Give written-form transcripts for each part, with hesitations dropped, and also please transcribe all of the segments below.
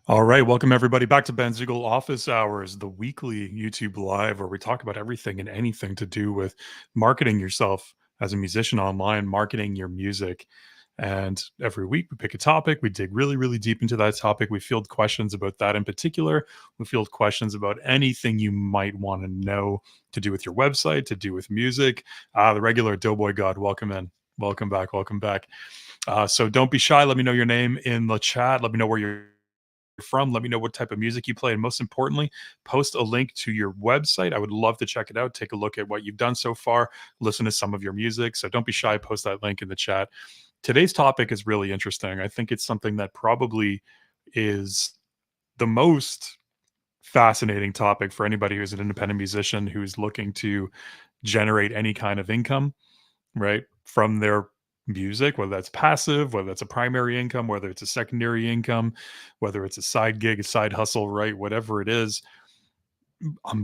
All right, welcome everybody back to Bandzoogle Office Hours, the weekly YouTube live where we talk about everything and anything to do with marketing yourself as a musician online, marketing your music. And every week we pick a topic, we dig really, really deep into that topic. We field questions about that in particular. We field questions about anything you might want to know to do with your website, to do with music. The regular Doughboy God, welcome in. Welcome back. Welcome back. So don't be shy. Let me know your name in the chat. Let me know where you're from. Let me know what type of music you play. And most importantly, post a link to your website. I would love to check it out, take a look at what you've done so far, listen to some of your music. So don't be shy, post that link in the chat. Today's topic is really interesting. I think it's something that probably is the most fascinating topic for anybody who's an independent musician who's looking to generate any kind of income, right? From their music, whether that's passive, whether that's a primary income, whether it's a secondary income, whether it's a side gig, a side hustle, right? Whatever it is.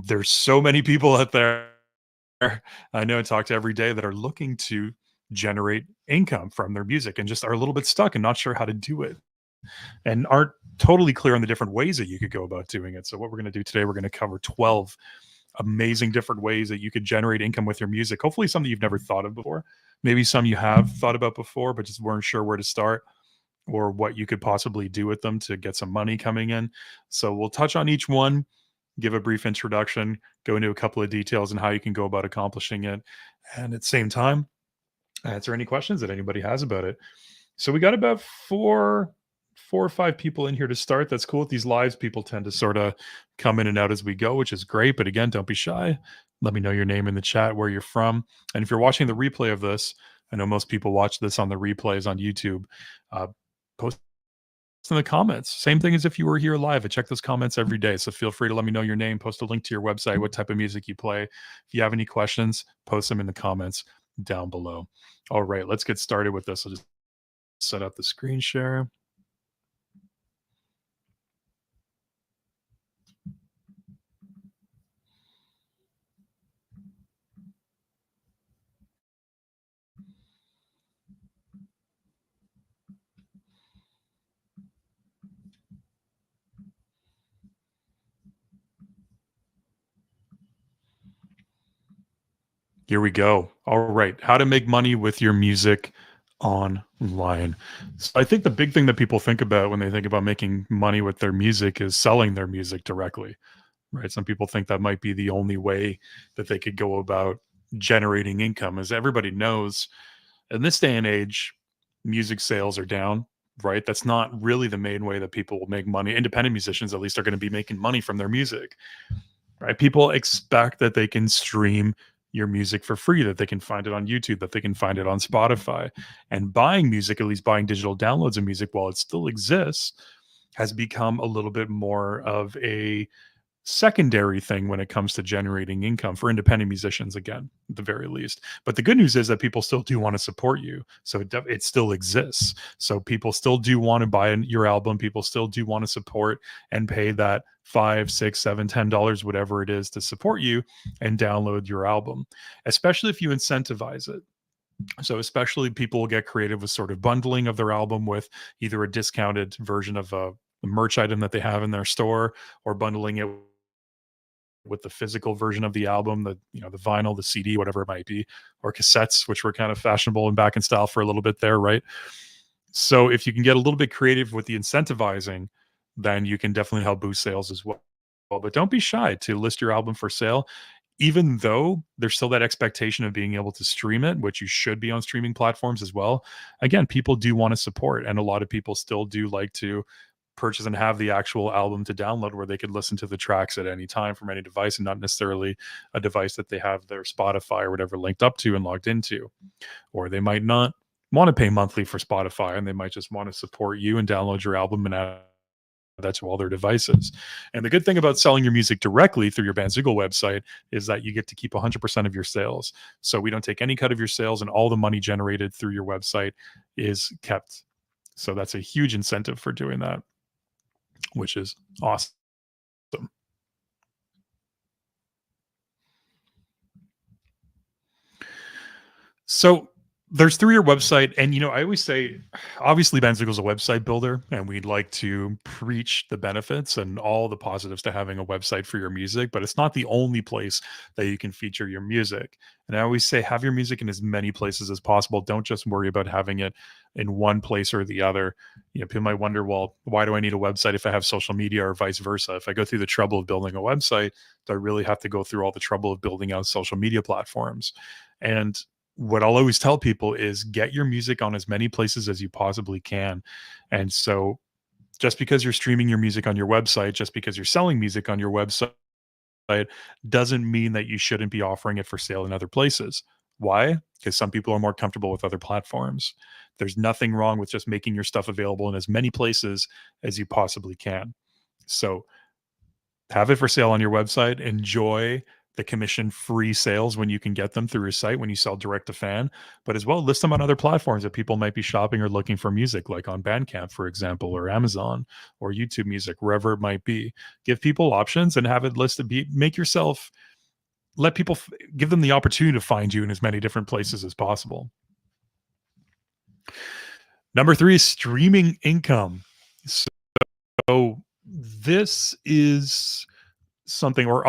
There's so many people out there I know and talk to every day that are looking to generate income from their music and just are a little bit stuck and not sure how to do it and aren't totally clear on the different ways that you could go about doing it. So, what we're going to do today, we're going to cover 12 amazing different ways that you could generate income with your music. Hopefully, something you've never thought of before. Maybe some you have thought about before, but just weren't sure where to start or what you could possibly do with them to get some money coming in. So, we'll touch on each one, give a brief introduction, go into a couple of details and how you can go about accomplishing it. And at the same time, answer any questions that anybody has about it. So we got about four or five people in here to start. That's cool. With these lives, people tend to sort of come in and out as we go, which is great. But again, don't be shy. Let me know your name in the chat, where you're from. And if you're watching the replay of this, I know most people watch this on the replays on YouTube. Post in the comments. Same thing as if you were here live. I check those comments every day. So feel free to let me know your name, post a link to your website, what type of music you play. If you have any questions, post them in the comments down below. All right, let's get started with this. I'll just set up the screen share. Here we go. All right. How to make money with your music online. So I think the big thing that people think about when they think about making money with their music is selling their music directly, right? Some people think that might be the only way that they could go about generating income. As everybody knows, in this day and age, music sales are down, right? That's not really the main way that people will make money. Independent musicians, at least, are going to be making money from their music, right? People expect that they can stream your music for free, that they can find it on YouTube, that they can find it on Spotify. And buying music, at least buying digital downloads of music while it still exists, has become a little bit more of a secondary thing when it comes to generating income for independent musicians, again, at the very least. But the good news is that people still do want to support you, so it still exists. So people still do want to buy your album, people still do want to support and pay that 5, 6, 7, $10, whatever it is, to support you and download your album, especially if you incentivize it. So especially people will get creative with sort of bundling of their album with either a discounted version of a merch item that they have in their store, or bundling it with the physical version of the album, the vinyl, the CD, whatever it might be, or cassettes, which were kind of fashionable and back in style for a little bit there, right? So if you can get a little bit creative with the incentivizing, then you can definitely help boost sales as well. But don't be shy to list your album for sale, even though there's still that expectation of being able to stream it, which you should be on streaming platforms as well. Again, people do want to support, and a lot of people still do like to purchase and have the actual album to download where they could listen to the tracks at any time from any device, and not necessarily a device that they have their Spotify or whatever linked up to and logged into. Or they might not want to pay monthly for Spotify, and they might just want to support you and download your album and add that to all their devices. And the good thing about selling your music directly through your Bandzoogle website is that you get to keep 100% of your sales. So we don't take any cut of your sales, and all the money generated through your website is kept. So that's a huge incentive for doing that, which is awesome. So There's through your website, and I always say, obviously, Benzigal's a website builder, and we'd like to preach the benefits and all the positives to having a website for your music, but it's not the only place that you can feature your music. And I always say, have your music in as many places as possible. Don't just worry about having it in one place or the other. People might wonder, well, why do I need a website if I have social media, or vice versa? If I go through the trouble of building a website, do I really have to go through all the trouble of building out social media platforms? And what I'll always tell people is get your music on as many places as you possibly can. And so just because you're streaming your music on your website, just because you're selling music on your website, doesn't mean that you shouldn't be offering it for sale in other places. Why? Because some people are more comfortable with other platforms. There's nothing wrong with just making your stuff available in as many places as you possibly can. So have it for sale on your website. Enjoy the commission free sales when you can get them through your site when you sell direct to fan, but as well list them on other platforms that people might be shopping or looking for music, like on Bandcamp, for example, or Amazon or YouTube Music, wherever it might be. Give people options and have it listed. Make yourself, let people, give them the opportunity to find you in as many different places as possible. Number three is streaming income. So this is something, or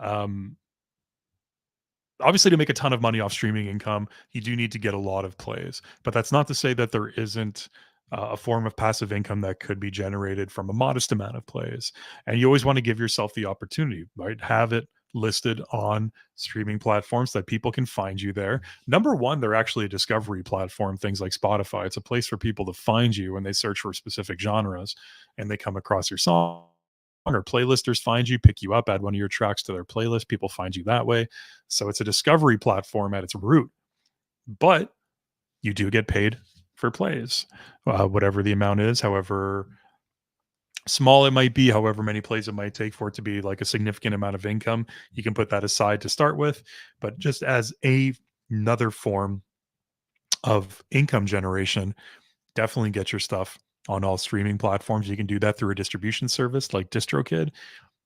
um, obviously to make a ton of money off streaming income, you do need to get a lot of plays. But that's not to say that there isn't a form of passive income that could be generated from a modest amount of plays. And you always want to give yourself the opportunity, right? Have it listed on streaming platforms that people can find you there. Number one, they're actually a discovery platform, things like Spotify. It's a place for people to find you when they search for specific genres and they come across your song, or playlisters find you, pick you up, add one of your tracks to their playlist. People find you that way. So it's a discovery platform at its root, but you do get paid for plays, whatever the amount is, however small it might be, however many plays it might take for it to be like a significant amount of income. You can put that aside to start with, but just as another form of income generation, definitely get your stuff on all streaming platforms. You can do that through a distribution service like DistroKid.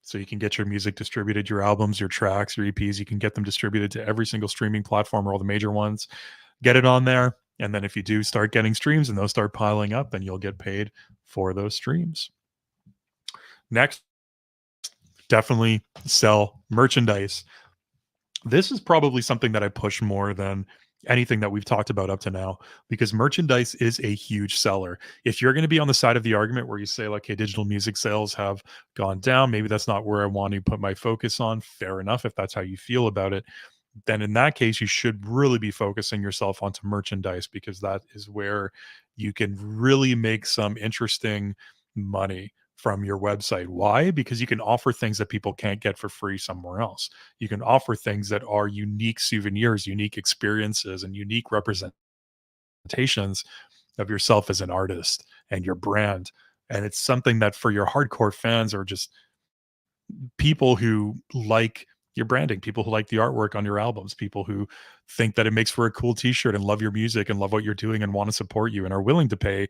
So you can get your music distributed, your albums, your tracks, your EPs. You can get them distributed to every single streaming platform or all the major ones. Get it on there. And then if you do start getting streams and those start piling up, then you'll get paid for those streams. Next, definitely sell merchandise. This is probably something that I push more than anything that we've talked about up to now, because merchandise is a huge seller. If you're going to be on the side of the argument where you say, like, hey, digital music sales have gone down, maybe that's not where I want to put my focus on. Fair enough. If that's how you feel about it, then in that case, you should really be focusing yourself onto merchandise, because that is where you can really make some interesting money from your website. Why? Because you can offer things that people can't get for free somewhere else. You can offer things that are unique souvenirs, unique experiences, and unique representations of yourself as an artist and your brand. And it's something that for your hardcore fans, or just people who like your branding, people who like the artwork on your albums, people who think that it makes for a cool t-shirt and love your music and love what you're doing and want to support you and are willing to pay,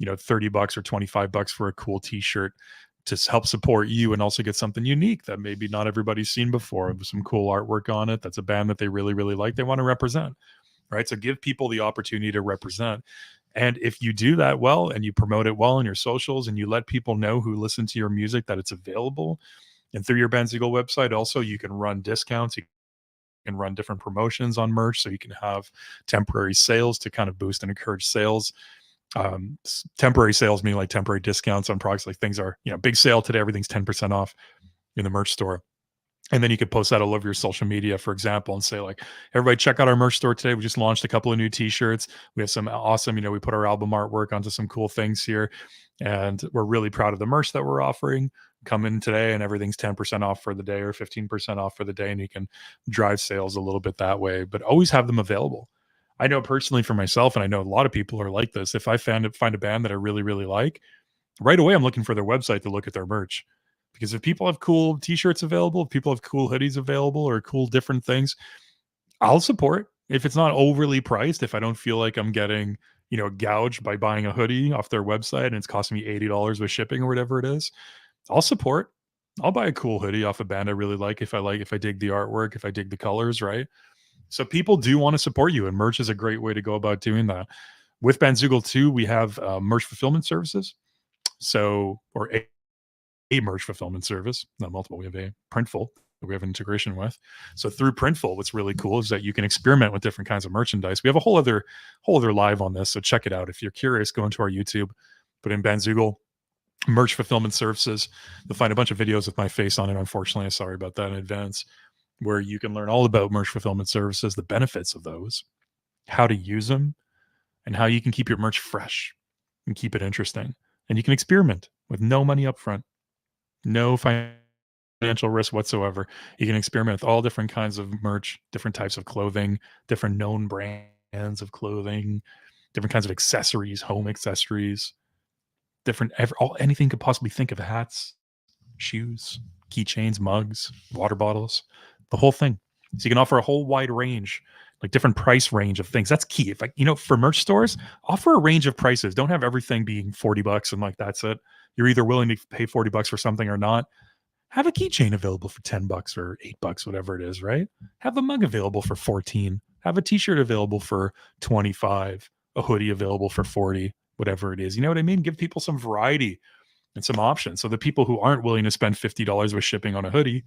30 bucks or 25 bucks for a cool t-shirt to help support you and also get something unique that maybe not everybody's seen before, with some cool artwork on it. That's a band that they really, really like. They want to represent, right? So give people the opportunity to represent. And if you do that well and you promote it well on your socials and you let people know who listen to your music that it's available, and through your Benzigal website, also, you can run discounts. You can run different promotions on merch. So you can have temporary sales to kind of boost and encourage sales. Temporary sales meaning like temporary discounts on products, like things are, big sale today, everything's 10% off in the merch store. And then you could post that all over your social media, for example, and say, like, everybody check out our merch store today. We just launched a couple of new t-shirts. We have some awesome, we put our album artwork onto some cool things here. And we're really proud of the merch that we're offering. Come in today and everything's 10% off for the day or 15% off for the day. And you can drive sales a little bit that way, but always have them available. I know personally for myself, and I know a lot of people are like this. If I find a band that I really, really like, right away, I'm looking for their website to look at their merch. Because if people have cool t-shirts available, if people have cool hoodies available or cool different things, I'll support. If it's not overly priced, if I don't feel like I'm getting, gouged by buying a hoodie off their website and it's costing me $80 with shipping or whatever it is, I'll support. I'll buy a cool hoodie off a band I really like if I dig the artwork, if I dig the colors, right? So people do want to support you, and merch is a great way to go about doing that. With Bandzoogle too, we have merch fulfillment services. So, or a merch fulfillment service, not multiple. We have a Printful that we have an integration with. So through Printful, what's really cool is that you can experiment with different kinds of merchandise. We have a whole other live on this, so check it out if you're curious. Go into our YouTube, put in Bandzoogle merch fulfillment services. You'll find a bunch of videos with my face on it. Unfortunately, I'm sorry about that in advance, where you can learn all about merch fulfillment services, the benefits of those, how to use them, and how you can keep your merch fresh and keep it interesting. And you can experiment with no money up front, no financial risk whatsoever. You can experiment with all different kinds of merch, different types of clothing, different known brands of clothing, different kinds of accessories, home accessories, anything you could possibly think of: hats, shoes, keychains, mugs, water bottles, the whole thing. So you can offer a whole wide range, like different price range of things. That's key. If for merch stores, offer a range of prices. Don't have everything being $40 and like that's it. You're either willing to pay $40 for something or not. Have a keychain available for $10 or $8, whatever it is, right? Have a mug available for 14. Have a t-shirt available for 25, a hoodie available for 40, whatever it is. You know what I mean? Give people some variety and some options. So the people who aren't willing to spend $50 with shipping on a hoodie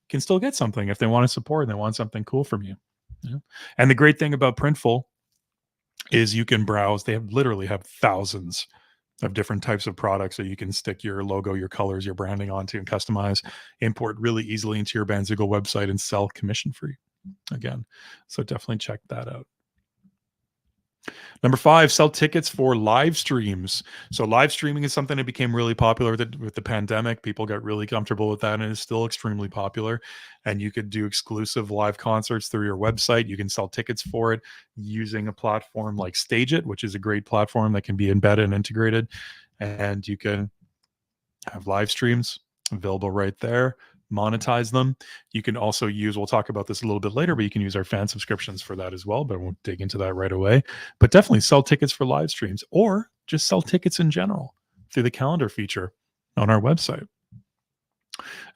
can still get something if they want to support and they want something cool from you. Yeah. And the great thing about Printful is you can browse. They literally have thousands of different types of products that you can stick your logo, your colors, your branding onto and customize, import really easily into your Bandzoogle website and sell commission free again. So definitely check that out. Number 5, sell tickets for live streams. So live streaming is something that became really popular with the pandemic. People got really comfortable with that, and it's still extremely popular. And you could do exclusive live concerts through your website. You can sell tickets for it using a platform like StageIt, which is a great platform that can be embedded and integrated. And you can have live streams available right there, monetize them. You can also we'll talk about this a little bit later, but you can use our fan subscriptions for that as well, but I won't dig into that right away. But definitely sell tickets for live streams, or just sell tickets in general through the calendar feature on our website.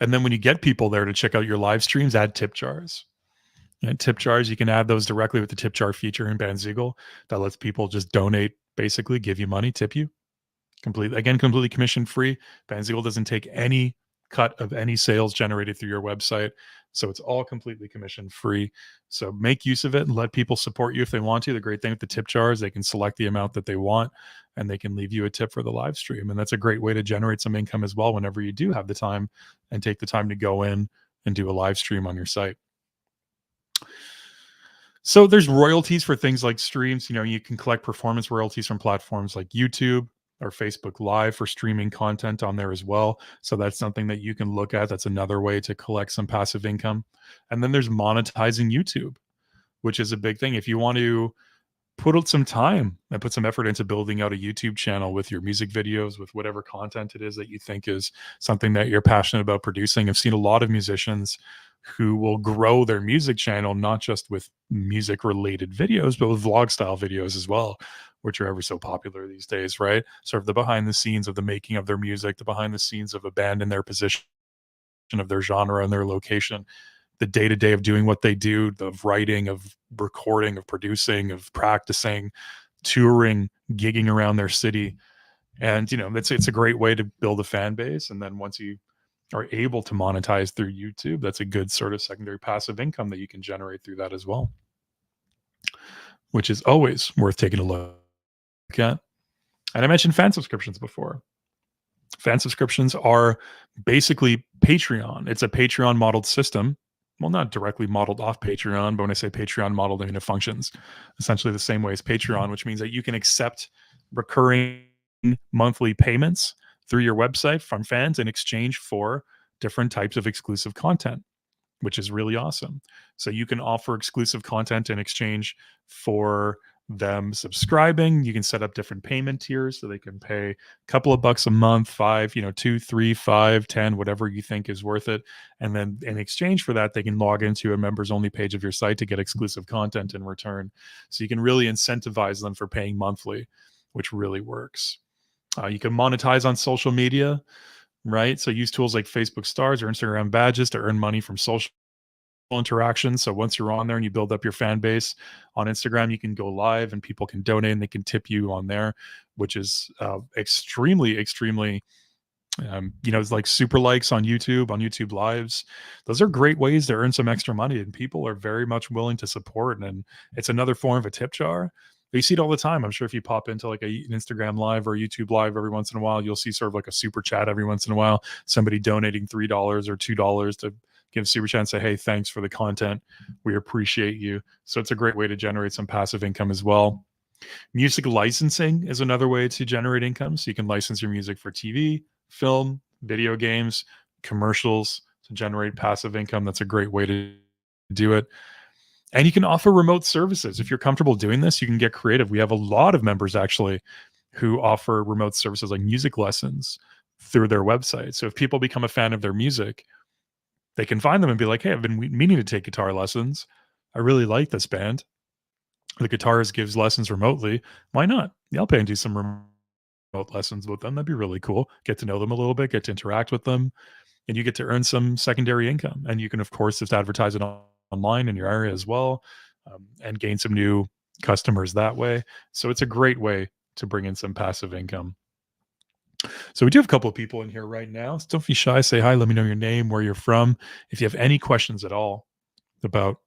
And then when you get people there to check out your live streams, add tip jars. And tip jars, you can add those directly with the tip jar feature in Bandzoogle that lets people just donate, basically give you money, tip you. Completely commission free. Bandzoogle doesn't take any cut of any sales generated through your website. So it's all completely commission free. So make use of it and let people support you if they want to. The great thing with the tip jar is they can select the amount that they want and they can leave you a tip for the live stream. And that's a great way to generate some income as well whenever you do have the time and take the time to go in and do a live stream on your site. So there's royalties for things like streams. You can collect performance royalties from platforms like YouTube or Facebook Live for streaming content on there as well. So that's something that you can look at. That's another way to collect some passive income. And then there's monetizing YouTube, which is a big thing. If you want to put out some time and put some effort into building out a YouTube channel with your music videos, with whatever content it is that you think is something that you're passionate about producing. I've seen a lot of musicians who will grow their music channel, not just with music related videos, but with vlog style videos as well, which are ever so popular these days, right? Sort of the behind the scenes of the making of their music, the behind the scenes of a band in their position, of their genre and their location, the day to day of doing what they do, the writing, of recording, of producing, of practicing, touring, gigging around their city. And, it's a great way to build a fan base. And then once you are able to monetize through YouTube, that's a good sort of secondary passive income that you can generate through that as well, which is always worth taking a look at. And I mentioned fan subscriptions before. Fan subscriptions are basically Patreon. It's a Patreon modeled system. Well, not directly modeled off Patreon, but when I say Patreon modeled, I mean it functions essentially the same way as Patreon, which means that you can accept recurring monthly payments through your website from fans in exchange for different types of exclusive content, which is really awesome. So you can offer exclusive content in exchange for them subscribing. You can set up different payment tiers so they can pay a couple of bucks a month, 5, 2, 3, 5, 10, whatever you think is worth it. And then in exchange for that, they can log into a members only page of your site to get exclusive content in return. So you can really incentivize them for paying monthly, which really works. You can monetize on social media, right? So use tools like Facebook stars or Instagram badges to earn money from social interaction. So once you're on there and you build up your fan base on Instagram, you can go live and people can donate and they can tip you on there, which is extremely, extremely it's like super likes on YouTube lives. Those are great ways to earn some extra money, and people are very much willing to support. And it's another form of a tip jar. You see it all the time. I'm sure if you pop into like an Instagram live or YouTube live every once in a while, you'll see sort of like a super chat every once in a while, somebody donating $3 or $2 to give super chat and say, hey, thanks for the content. We appreciate you. So it's a great way to generate some passive income as well. Music licensing is another way to generate income. So you can license your music for TV, film, video games, commercials to generate passive income. That's a great way to do it. And you can offer remote services. If you're comfortable doing this, you can get creative. We have a lot of members actually who offer remote services like music lessons through their website. So if people become a fan of their music, they can find them and be like, hey, I've been meaning to take guitar lessons. I really like this band. The guitarist gives lessons remotely. Why not? Yeah, I'll pay and do some remote lessons with them. That'd be really cool. Get to know them a little bit, get to interact with them, and you get to earn some secondary income. And you can, of course, just advertise it online in your area as well, and gain some new customers that way. So it's a great way to bring in some passive income. So we do have a couple of people in here right now. So don't be shy. Say hi. Let me know your name, where you're from. If you have any questions at all about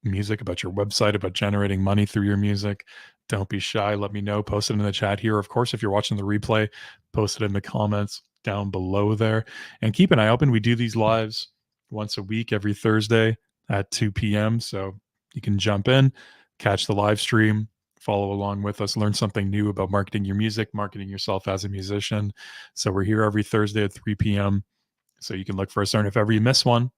music, about your website, about generating money through your music, don't be shy. Let me know. Post it in the chat here. Of course, if you're watching the replay, post it in the comments down below there. And keep an eye open. We do these lives once a week, every Thursday at 2 p.m. So you can jump in, catch the live stream, follow along with us, learn something new about marketing your music, marketing yourself as a musician. So we're here every Thursday at 3 p.m. So you can look for us there. And if ever you miss one,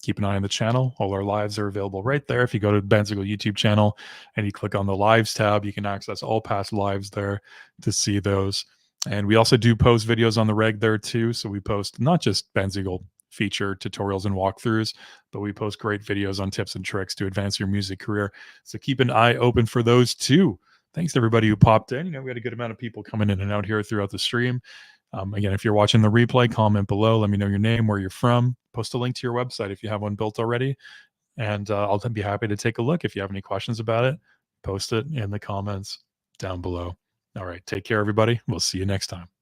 keep an eye on the channel. All our lives are available right there. If you go to Benzigle YouTube channel and you click on the lives tab, you can access all past lives there to see those. And we also do post videos on the reg there too. So we post not just Benzigle feature tutorials and walkthroughs, but we post great videos on tips and tricks to advance your music career. So keep an eye open for those too. Thanks to everybody who popped in. We had a good amount of people coming in and out here throughout the stream. Again, if you're watching the replay, comment below. Let me know your name, where you're from. Post a link to your website if you have one built already. And I'll be happy to take a look. If you have any questions about it, post it in the comments down below. All right. Take care, everybody. We'll see you next time.